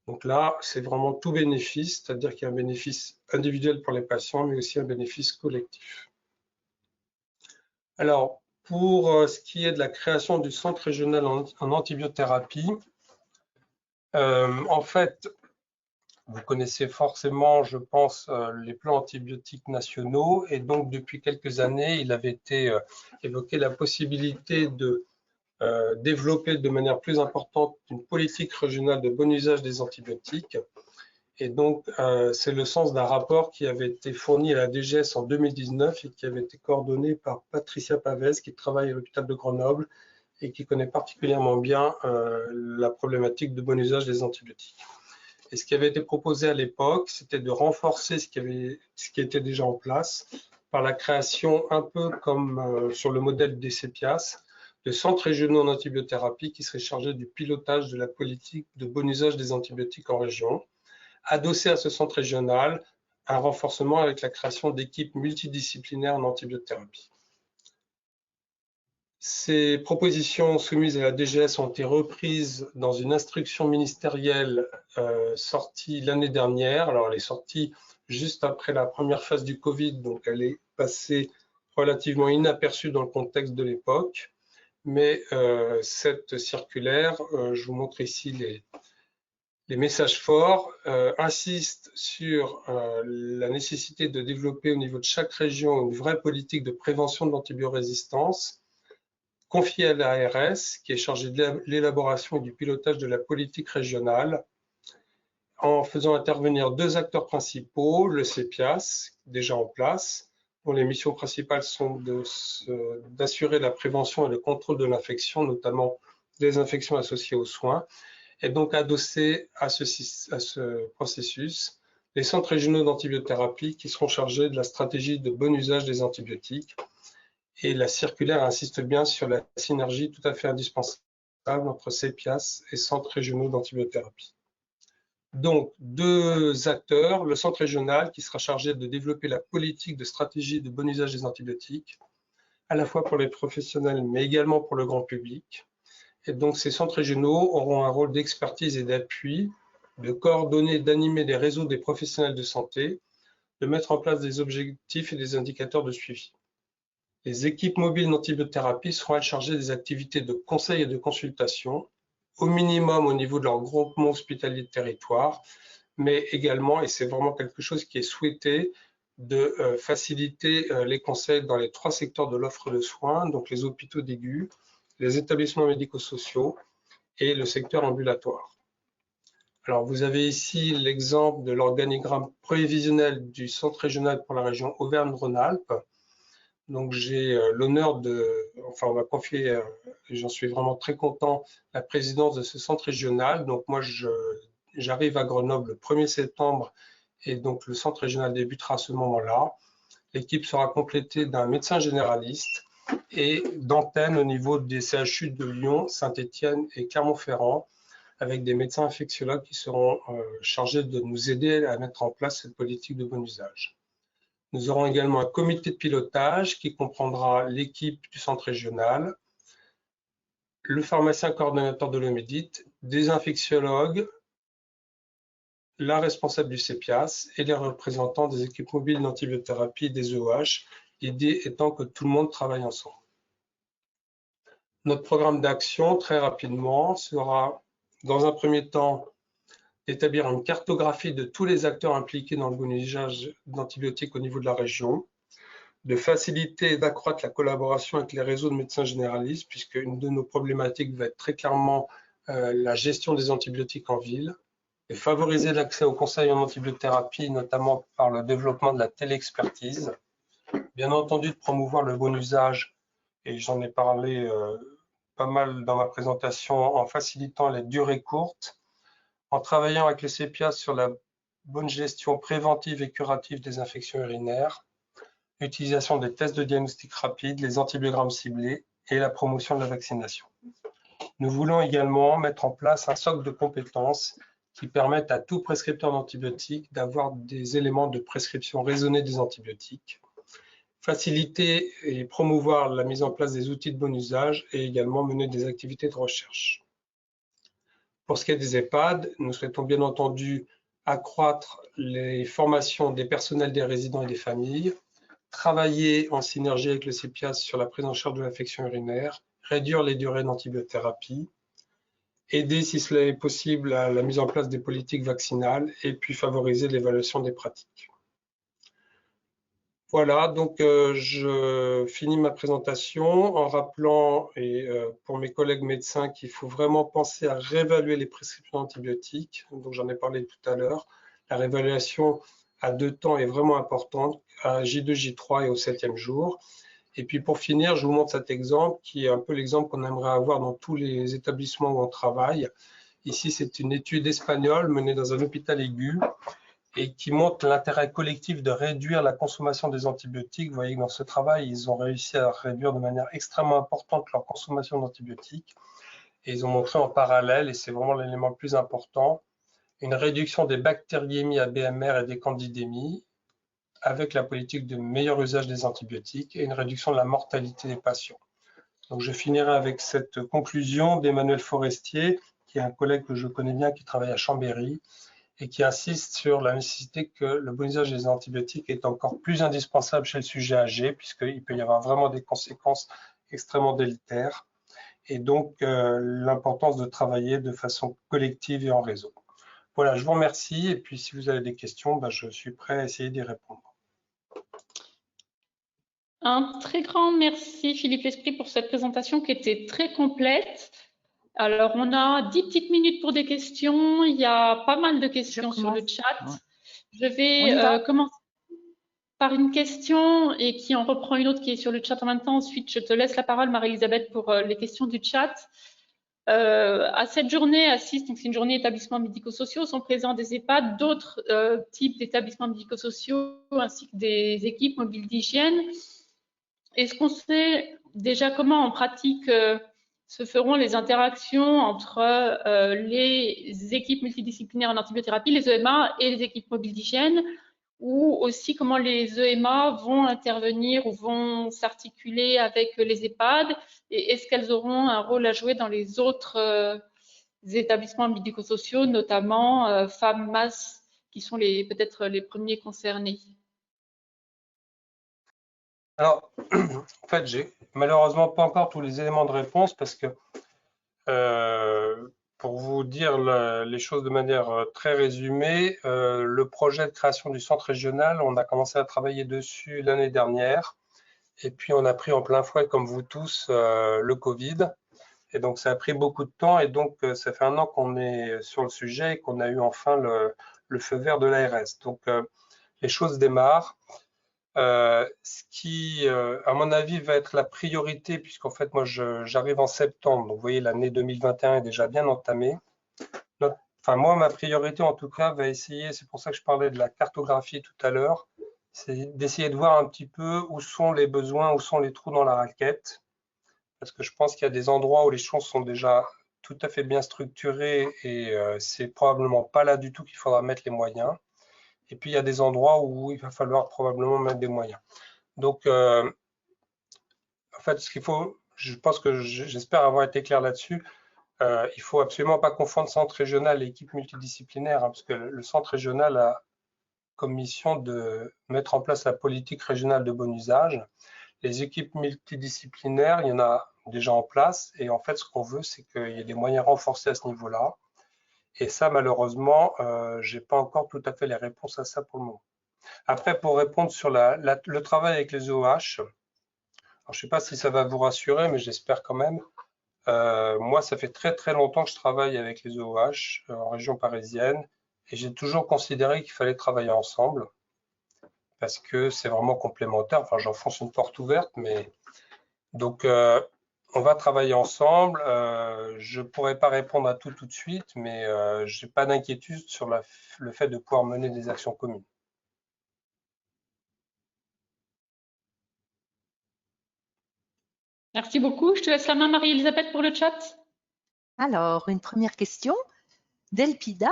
Donc là, c'est vraiment tout bénéfice, c'est-à dire qu'il y a un bénéfice individuel pour les patients, mais aussi un bénéfice collectif. Alors, pour ce qui est de la création du centre régional en antibiothérapie, en fait, vous connaissez forcément, je pense, les plans antibiotiques nationaux, et donc depuis quelques années, il avait été évoqué la possibilité de développer de manière plus importante une politique régionale de bon usage des antibiotiques. Et donc, c'est le sens d'un rapport qui avait été fourni à la DGS en 2019 et qui avait été coordonné par Patricia Pavès, qui travaille à l'hôpital de Grenoble et qui connaît particulièrement bien la problématique de bon usage des antibiotiques. Et ce qui avait été proposé à l'époque, c'était de renforcer ce qui était déjà en place par la création, un peu comme sur le modèle des CEPIAS, de centres régionaux en antibiothérapie qui seraient chargés du pilotage de la politique de bon usage des antibiotiques en région. Adossé à ce centre régional, un renforcement avec la création d'équipes multidisciplinaires en antibiothérapie. Ces propositions soumises à la DGS ont été reprises dans une instruction ministérielle sortie l'année dernière. Alors, elle est sortie juste après la première phase du Covid, donc elle est passée relativement inaperçue dans le contexte de l'époque. Mais cette circulaire, je vous montre ici les messages forts, insiste sur la nécessité de développer au niveau de chaque région une vraie politique de prévention de l'antibiorésistance, confiée à l'ARS, qui est chargée de l'élaboration et du pilotage de la politique régionale, en faisant intervenir deux acteurs principaux, le CEPIAS, déjà en place, dont les missions principales sont d'assurer la prévention et le contrôle de l'infection, notamment des infections associées aux soins, et donc adossé à ce processus les centres régionaux d'antibiothérapie qui seront chargés de la stratégie de bon usage des antibiotiques Et la circulaire insiste bien sur la synergie tout à fait indispensable entre CEPIAS et centres régionaux d'antibiothérapie. Donc, deux acteurs, le centre régional qui sera chargé de développer la politique de stratégie de bon usage des antibiotiques, à la fois pour les professionnels mais également pour le grand public. Et donc, ces centres régionaux auront un rôle d'expertise et d'appui, de coordonner, d'animer des réseaux des professionnels de santé, de mettre en place des objectifs et des indicateurs de suivi. Les équipes mobiles d'antibiothérapie seront elles chargées des activités de conseil et de consultation, au minimum au niveau de leur groupement hospitalier de territoire, mais également, et c'est vraiment quelque chose qui est souhaité, de faciliter les conseils dans les 3 secteurs de l'offre de soins, donc les hôpitaux d'aigus, les établissements médico-sociaux et le secteur ambulatoire. Alors, vous avez ici l'exemple de l'organigramme prévisionnel du centre régional pour la région Auvergne-Rhône-Alpes. Donc, j'ai l'honneur on m'a confié, et j'en suis vraiment très content, la présidence de ce centre régional. Donc, moi, j'arrive à Grenoble le 1er septembre et donc le centre régional débutera à ce moment-là. L'équipe sera complétée d'un médecin généraliste et d'antennes au niveau des CHU de Lyon, Saint-Étienne et Clermont-Ferrand, avec des médecins infectiologues qui seront chargés de nous aider à mettre en place cette politique de bon usage. Nous aurons également un comité de pilotage qui comprendra l'équipe du centre régional, le pharmacien coordonnateur de l'Omédit, des infectiologues, la responsable du CEPIAS et les représentants des équipes mobiles d'antibiothérapie des EOH, l'idée étant que tout le monde travaille ensemble. Notre programme d'action, très rapidement, sera, dans un premier temps, d'établir une cartographie de tous les acteurs impliqués dans le bon usage d'antibiotiques au niveau de la région, de faciliter et d'accroître la collaboration avec les réseaux de médecins généralistes, puisque une de nos problématiques va être très clairement la gestion des antibiotiques en ville, et favoriser l'accès aux conseils en antibiothérapie, notamment par le développement de la téléexpertise. Bien entendu, de promouvoir le bon usage, et j'en ai parlé pas mal dans ma présentation, en facilitant les durées courtes, en travaillant avec les CEPIAS sur la bonne gestion préventive et curative des infections urinaires, l'utilisation des tests de diagnostic rapide, les antibiogrammes ciblés et la promotion de la vaccination. Nous voulons également mettre en place un socle de compétences qui permettent à tout prescripteur d'antibiotiques d'avoir des éléments de prescription raisonnée des antibiotiques, faciliter et promouvoir la mise en place des outils de bon usage et également mener des activités de recherche. Pour ce qui est des EHPAD, nous souhaitons bien entendu accroître les formations des personnels, des résidents et des familles, travailler en synergie avec le CEPIAS sur la prise en charge de l'infection urinaire, réduire les durées d'antibiothérapie, aider, si cela est possible, à la mise en place des politiques vaccinales et puis favoriser l'évaluation des pratiques. Voilà, donc je finis ma présentation en rappelant, et pour mes collègues médecins, qu'il faut vraiment penser à réévaluer les prescriptions d'antibiotiques. Donc j'en ai parlé tout à l'heure. La réévaluation à 2 temps est vraiment importante, à J2, J3 et au 7e jour. Et puis pour finir, je vous montre cet exemple qui est un peu l'exemple qu'on aimerait avoir dans tous les établissements où on travaille. Ici, c'est une étude espagnole menée dans un hôpital aigu et qui montre l'intérêt collectif de réduire la consommation des antibiotiques. Vous voyez que dans ce travail, ils ont réussi à réduire de manière extrêmement importante leur consommation d'antibiotiques. Et ils ont montré en parallèle, et c'est vraiment l'élément le plus important, une réduction des bactériémies à BMR et des candidémies, avec la politique de meilleur usage des antibiotiques et une réduction de la mortalité des patients. Donc je finirai avec cette conclusion d'Emmanuel Forestier, qui est un collègue que je connais bien, qui travaille à Chambéry, et qui insiste sur la nécessité que le bon usage des antibiotiques est encore plus indispensable chez le sujet âgé, puisqu'il peut y avoir vraiment des conséquences extrêmement délétères, et donc l'importance de travailler de façon collective et en réseau. Voilà, je vous remercie, et puis si vous avez des questions, je suis prêt à essayer d'y répondre. Un très grand merci Philippe L'Esprit pour cette présentation qui était très complète. Alors, on a 10 petites minutes pour des questions. Il y a pas mal de questions sur le chat. Je vais commencer par une question et qui en reprend une autre qui est sur le chat en même temps. Ensuite, je te laisse la parole, Marie-Elisabeth, pour les questions du chat. À cette journée assiste, donc c'est une journée établissements médico-sociaux, sont présents des EHPAD, d'autres types d'établissements médico-sociaux ainsi que des équipes mobiles d'hygiène. Est-ce qu'on sait déjà comment en pratique se feront les interactions entre les équipes multidisciplinaires en antibiothérapie, les EMA, et les équipes mobiles d'hygiène, ou aussi comment les EMA vont intervenir ou vont s'articuler avec les EHPAD, et est-ce qu'elles auront un rôle à jouer dans les autres établissements médico-sociaux, notamment femmes, MAS, qui sont peut-être les premiers concernés? Alors, en fait, j'ai malheureusement pas encore tous les éléments de réponse parce que pour vous dire les choses de manière très résumée, le projet de création du centre régional, on a commencé à travailler dessus l'année dernière. Et puis, on a pris en plein fouet, comme vous tous, le Covid. Et donc, ça a pris beaucoup de temps. Et donc, ça fait un an qu'on est sur le sujet et qu'on a eu enfin le feu vert de l'ARS. Donc, les choses démarrent. Ce qui, à mon avis, va être la priorité, puisqu'en fait, moi, j'arrive en septembre. Donc, vous voyez, l'année 2021 est déjà bien entamée. Enfin, moi, ma priorité, en tout cas, va essayer, c'est pour ça que je parlais de la cartographie tout à l'heure, c'est d'essayer de voir un petit peu où sont les besoins, où sont les trous dans la raquette. Parce que je pense qu'il y a des endroits où les choses sont déjà tout à fait bien structurées et c'est probablement pas là du tout qu'il faudra mettre les moyens. Et puis, il y a des endroits où il va falloir probablement mettre des moyens. Donc, en fait, ce qu'il faut, je pense que j'espère avoir été clair là-dessus, il faut absolument pas confondre centre régional et équipe multidisciplinaire, hein, parce que le centre régional a comme mission de mettre en place la politique régionale de bon usage. Les équipes multidisciplinaires, il y en a déjà en place, et en fait, ce qu'on veut, c'est qu'il y ait des moyens renforcés à ce niveau-là. Et ça, malheureusement, j'ai pas encore tout à fait les réponses à ça pour le moment. Après, pour répondre sur le travail avec les OH, alors, je sais pas si ça va vous rassurer, mais j'espère quand même. Moi, ça fait très très longtemps que je travaille avec les OH en région parisienne, et j'ai toujours considéré qu'il fallait travailler ensemble parce que c'est vraiment complémentaire. Enfin, j'enfonce une porte ouverte, mais donc on va travailler ensemble. Je pourrais pas répondre à tout de suite, mais j'ai pas d'inquiétude sur le fait de pouvoir mener des actions communes. Merci beaucoup. Je te laisse la main, Marie-Elisabeth, pour le chat. Alors, une première question. Delpida,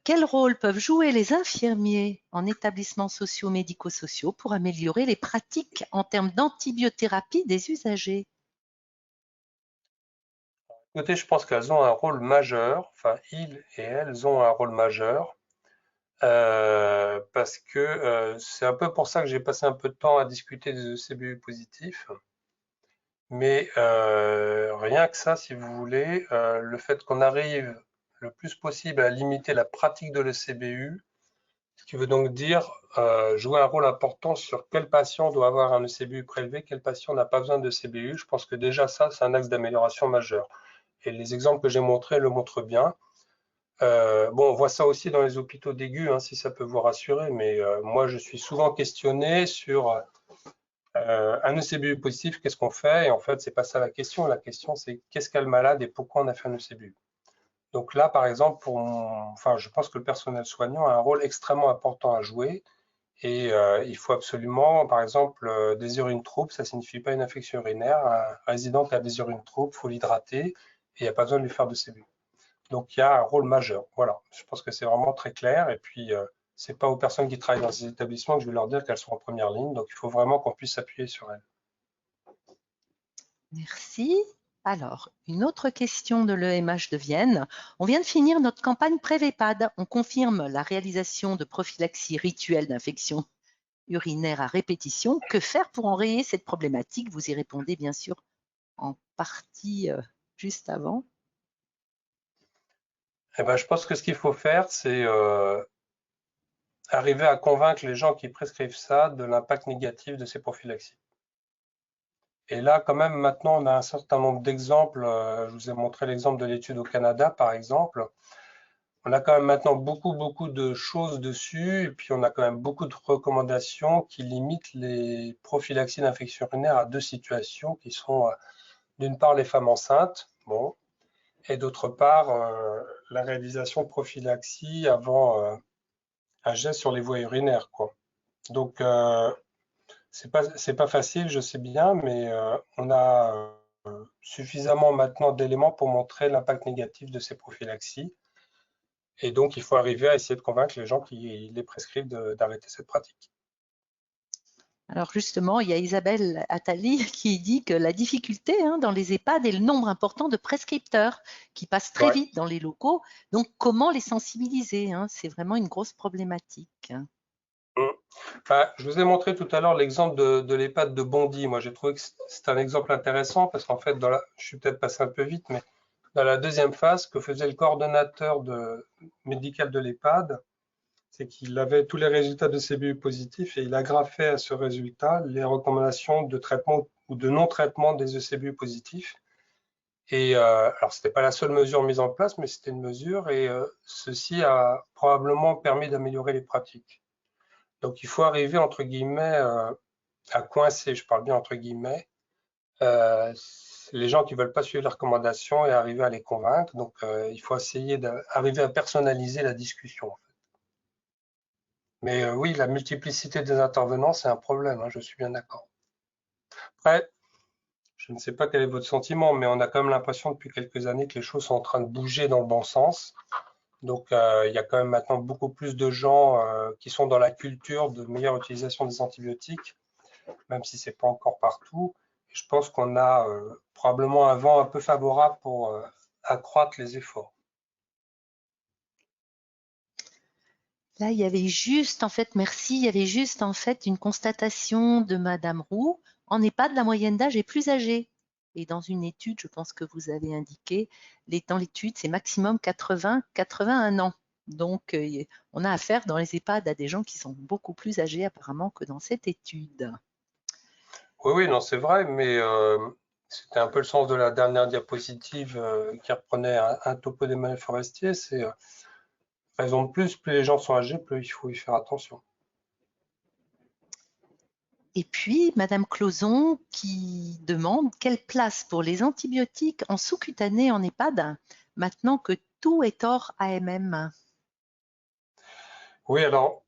quel rôle peuvent jouer les infirmiers en établissements sociaux médico-sociaux pour améliorer les pratiques en termes d'antibiothérapie des usagers? Écoutez, je pense qu'elles ont un rôle majeur, enfin, ils et elles ont un rôle majeur, parce que c'est un peu pour ça que j'ai passé un peu de temps à discuter des ECBU positifs. Mais rien que ça, si vous voulez, le fait qu'on arrive le plus possible à limiter la pratique de l'ECBU, ce qui veut donc dire jouer un rôle important sur quel patient doit avoir un ECBU prélevé, quel patient n'a pas besoin de ECBU. Je pense que déjà ça, c'est un axe d'amélioration majeur. Et les exemples que j'ai montrés le montrent bien. Bon, on voit ça aussi dans les hôpitaux d'aigus, hein, si ça peut vous rassurer, mais moi, je suis souvent questionné sur un ECBU positif, qu'est-ce qu'on fait? Et en fait, c'est pas ça la question. La question, c'est qu'est-ce qu'a le malade et pourquoi on a fait un ECBU? Donc là, par exemple, enfin, je pense que le personnel soignant a un rôle extrêmement important à jouer. Et il faut absolument, par exemple, des urines troupes, ça signifie pas une infection urinaire. Un résident qui a des urines troupes, il faut l'hydrater et il n'y a pas besoin de lui faire de CBU. Donc il y a un rôle majeur. Voilà, je pense que c'est vraiment très clair. Et puis, c'est pas aux personnes qui travaillent dans ces établissements que je vais leur dire qu'elles sont en première ligne. Donc il faut vraiment qu'on puisse s'appuyer sur elles. Merci. Alors, une autre question de l'EMH de Vienne. On vient de finir notre campagne Prévépad. On confirme la réalisation de prophylaxie rituelle d'infection urinaire à répétition. Que faire pour enrayer cette problématique? Vous y répondez bien sûr en partie juste avant. Eh ben, je pense que ce qu'il faut faire, c'est arriver à convaincre les gens qui prescrivent ça de l'impact négatif de ces prophylaxies. Et là, quand même, maintenant, on a un certain nombre d'exemples. Je vous ai montré l'exemple de l'étude au Canada, par exemple. On a quand même maintenant beaucoup de choses dessus. Et puis, on a quand même beaucoup de recommandations qui limitent les prophylaxies d'infection urinaire à deux situations qui sont, d'une part, les femmes enceintes, bon, et d'autre part, la réalisation de prophylaxie avant un geste sur les voies urinaires, quoi. Donc, C'est pas facile, je sais bien, mais on a suffisamment maintenant d'éléments pour montrer l'impact négatif de ces prophylaxies. Et donc, il faut arriver à essayer de convaincre les gens qui les prescrivent d'arrêter cette pratique. Alors justement, il y a Isabelle Attali qui dit que la difficulté dans les EHPAD est le nombre important de prescripteurs qui passent très vite dans les locaux. Donc, comment les sensibiliser, c'est vraiment une grosse problématique. Je vous ai montré tout à l'heure l'exemple de l'EHPAD de Bondy. Moi, j'ai trouvé que c'est un exemple intéressant parce qu'en fait, je suis peut-être passé un peu vite, mais dans la deuxième phase, que faisait le coordonnateur médical de l'EHPAD, c'est qu'il avait tous les résultats de CBU positifs et il agrafait à ce résultat les recommandations de traitement ou de non-traitement des ECBU positifs. Et alors, ce n'était pas la seule mesure mise en place, mais c'était une mesure et ceci a probablement permis d'améliorer les pratiques. Donc, il faut arriver, entre guillemets, à coincer, je parle bien entre guillemets, les gens qui ne veulent pas suivre les recommandations et arriver à les convaincre. Donc, il faut essayer d'arriver à personnaliser la discussion. En fait. Mais oui, la multiplicité des intervenants, c'est un problème, je suis bien d'accord. Après, je ne sais pas quel est votre sentiment, mais on a quand même l'impression depuis quelques années que les choses sont en train de bouger dans le bon sens. Donc, il y a quand même maintenant beaucoup plus de gens qui sont dans la culture de meilleure utilisation des antibiotiques, même si ce n'est pas encore partout. Et je pense qu'on a probablement un vent un peu favorable pour accroître les efforts. Là, il y avait juste, en fait, merci, il y avait juste, en fait, une constatation de Madame Roux. En EHPAD, la moyenne d'âge est plus âgée. Et dans une étude, je pense que vous avez indiqué, dans l'étude, c'est maximum 81 ans. Donc, on a affaire dans les EHPAD à des gens qui sont beaucoup plus âgés apparemment que dans cette étude. Oui, non, c'est vrai, mais c'était un peu le sens de la dernière diapositive qui reprenait un topo des mammifères forestiers. C'est raison de plus les gens sont âgés, plus il faut y faire attention. Et puis, Madame Clauson qui demande quelle place pour les antibiotiques en sous-cutané en EHPAD, maintenant que tout est hors AMM. Oui, alors,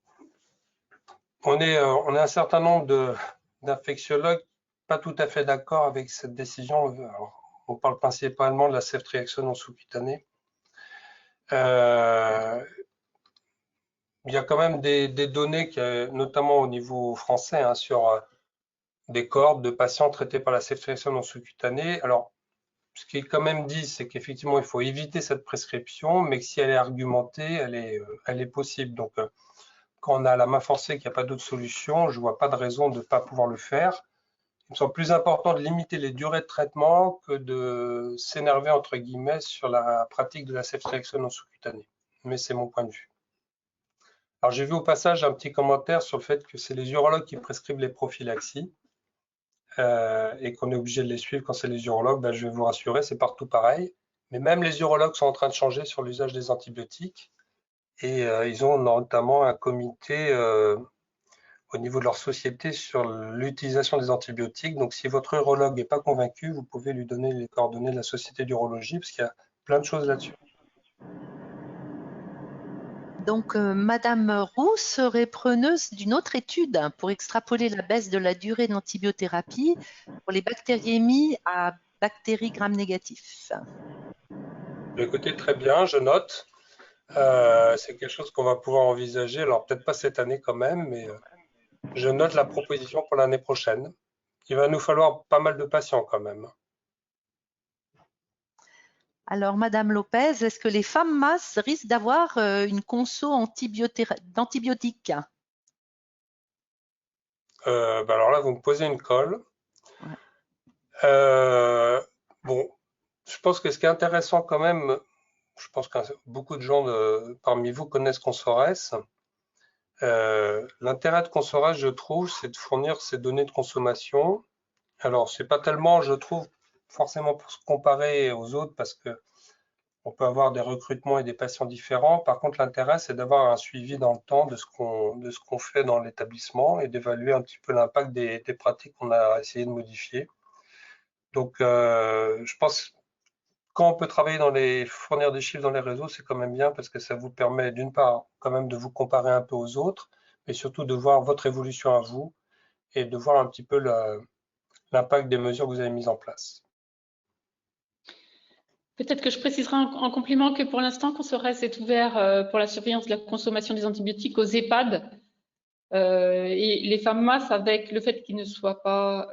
on est un certain nombre d'infectiologues pas tout à fait d'accord avec cette décision. Alors, on parle principalement de la ceftriaxone en sous-cutané. Il y a quand même des données, notamment au niveau français, sur des cohortes de patients traités par la ceftriaxone en sous-cutané. Alors, ce qui est quand même dit, c'est qu'effectivement, il faut éviter cette prescription, mais que si elle est argumentée, elle est possible. Donc, quand on a la main forcée, qu'il n'y a pas d'autre solution, je ne vois pas de raison de ne pas pouvoir le faire. Il me semble plus important de limiter les durées de traitement que de s'énerver, entre guillemets, sur la pratique de la ceftriaxone en sous-cutané. Mais c'est mon point de vue. Alors, j'ai vu au passage un petit commentaire sur le fait que c'est les urologues qui prescrivent les prophylaxies et qu'on est obligé de les suivre quand c'est les urologues. Je vais vous rassurer, c'est partout pareil. Mais même les urologues sont en train de changer sur l'usage des antibiotiques et ils ont notamment un comité au niveau de leur société sur l'utilisation des antibiotiques. Donc, si votre urologue n'est pas convaincu, vous pouvez lui donner les coordonnées de la société d'urologie parce qu'il y a plein de choses là-dessus. Donc, Madame Roux serait preneuse d'une autre étude pour extrapoler la baisse de la durée de l'antibiothérapie pour les bactériémies à bactéries gram-négatifs. Écoutez, très bien, je note. C'est quelque chose qu'on va pouvoir envisager. Alors, peut-être pas cette année quand même, mais je note la proposition pour l'année prochaine. Il va nous falloir pas mal de patients quand même. Alors, Madame Lopez, est-ce que les femmes masses risquent d'avoir une conso d'antibiotiques? Alors là, vous me posez une colle. Ouais. Bon, je pense que ce qui est intéressant quand même, je pense que beaucoup de gens parmi vous connaissent Consores. L'intérêt de Consores, je trouve, c'est de fournir ces données de consommation. Alors, c'est pas tellement, je trouve, forcément pour se comparer aux autres, parce que on peut avoir des recrutements et des patients différents. Par contre, l'intérêt, c'est d'avoir un suivi dans le temps de ce qu'on fait dans l'établissement et d'évaluer un petit peu l'impact des pratiques qu'on a essayé de modifier. Donc, je pense quand on peut travailler fournir des chiffres dans les réseaux, c'est quand même bien parce que ça vous permet d'une part quand même de vous comparer un peu aux autres, mais surtout de voir votre évolution à vous et de voir un petit peu l'impact des mesures que vous avez mises en place. Peut-être que je préciserai en complément que pour l'instant, Consorès est ouvert pour la surveillance de la consommation des antibiotiques aux EHPAD. Et les FAMMAS, avec le fait qu'ils ne soient pas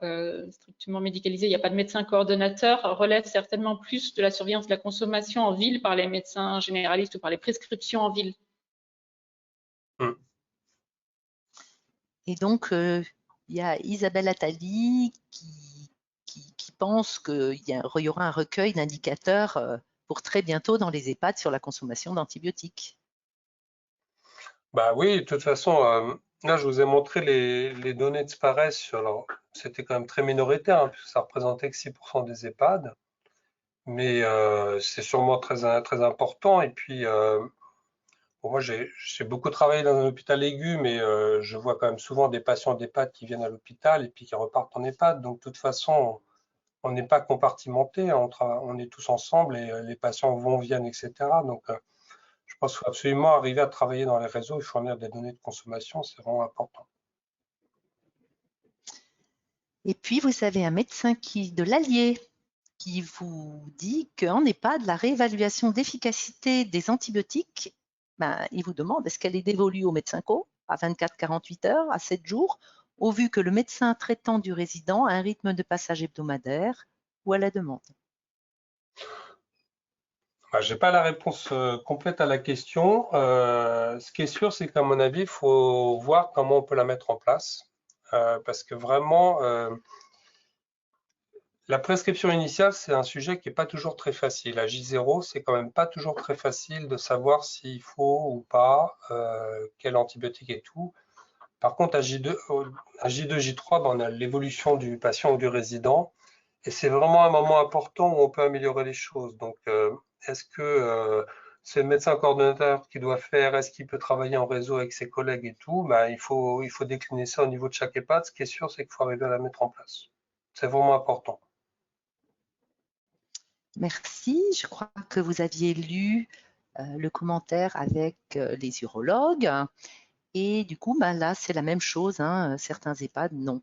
strictement médicalisés, il n'y a pas de médecin coordonnateur, relèvent certainement plus de la surveillance de la consommation en ville par les médecins généralistes ou par les prescriptions en ville. Et donc, il y a Isabelle Attali qui pense qu'il y aura un recueil d'indicateurs pour très bientôt dans les EHPAD sur la consommation d'antibiotiques. Bah oui, de toute façon, là je vous ai montré les données de SPARES, alors c'était quand même très minoritaire, hein, puisque ça représentait que 6% des EHPAD, mais c'est sûrement très important. Et puis, bon, moi j'ai beaucoup travaillé dans un hôpital aigu, mais je vois quand même souvent des patients d'EHPAD qui viennent à l'hôpital et puis qui repartent en EHPAD. Donc de toute façon, on n'est pas compartimenté, on est tous ensemble et les patients vont, viennent, etc. Donc je pense qu'il faut absolument arriver à travailler dans les réseaux et fournir des données de consommation, c'est vraiment important. Et puis, vous avez un médecin de l'Allier qui vous dit qu'en EHPAD, la réévaluation d'efficacité des antibiotiques, il vous demande est-ce qu'elle est dévolue au médecin co à 24-48 heures, à 7 jours, au vu que le médecin traitant du résident a un rythme de passage hebdomadaire ou à la demande. Je n'ai pas la réponse complète à la question. Ce qui est sûr, c'est qu'à mon avis, il faut voir comment on peut la mettre en place. Parce que vraiment, la prescription initiale, c'est un sujet qui n'est pas toujours très facile. À J0, c'est quand même pas toujours très facile de savoir s'il faut ou pas, quel antibiotique et tout. Par contre, à J2, J3, on a l'évolution du patient ou du résident. Et c'est vraiment un moment important où on peut améliorer les choses. Donc, est-ce que c'est le médecin coordonnateur qui doit faire? Est-ce qu'il peut travailler en réseau avec ses collègues et tout? Il faut décliner ça au niveau de chaque EHPAD. Ce qui est sûr, c'est qu'il faut arriver à la mettre en place. C'est vraiment important. Merci. Je crois que vous aviez lu le commentaire avec les urologues. Et du coup, là, c'est la même chose. Hein. Certains EHPAD n'ont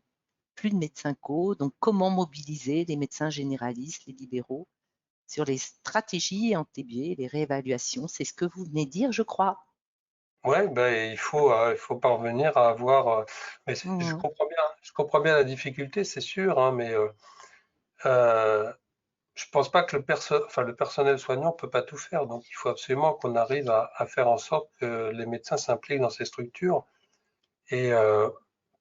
plus de médecins co. Donc, comment mobiliser les médecins généralistes, les libéraux, sur les stratégies en TB, les réévaluations? C'est ce que vous venez de dire, je crois. Ouais, il faut parvenir à avoir. Mais je comprends bien la difficulté, c'est sûr, hein, mais je pense pas que le personnel soignant peut pas tout faire. Donc, il faut absolument qu'on arrive à faire en sorte que les médecins s'impliquent dans ces structures. Et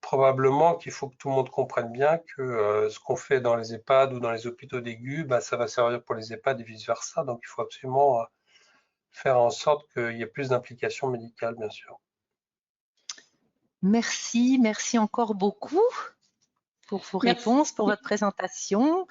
probablement qu'il faut que tout le monde comprenne bien que ce qu'on fait dans les EHPAD ou dans les hôpitaux d'aigu, ça va servir pour les EHPAD et vice-versa. Donc, il faut absolument faire en sorte qu'il y ait plus d'implication médicale, bien sûr. Merci encore beaucoup pour vos réponses, pour votre présentation.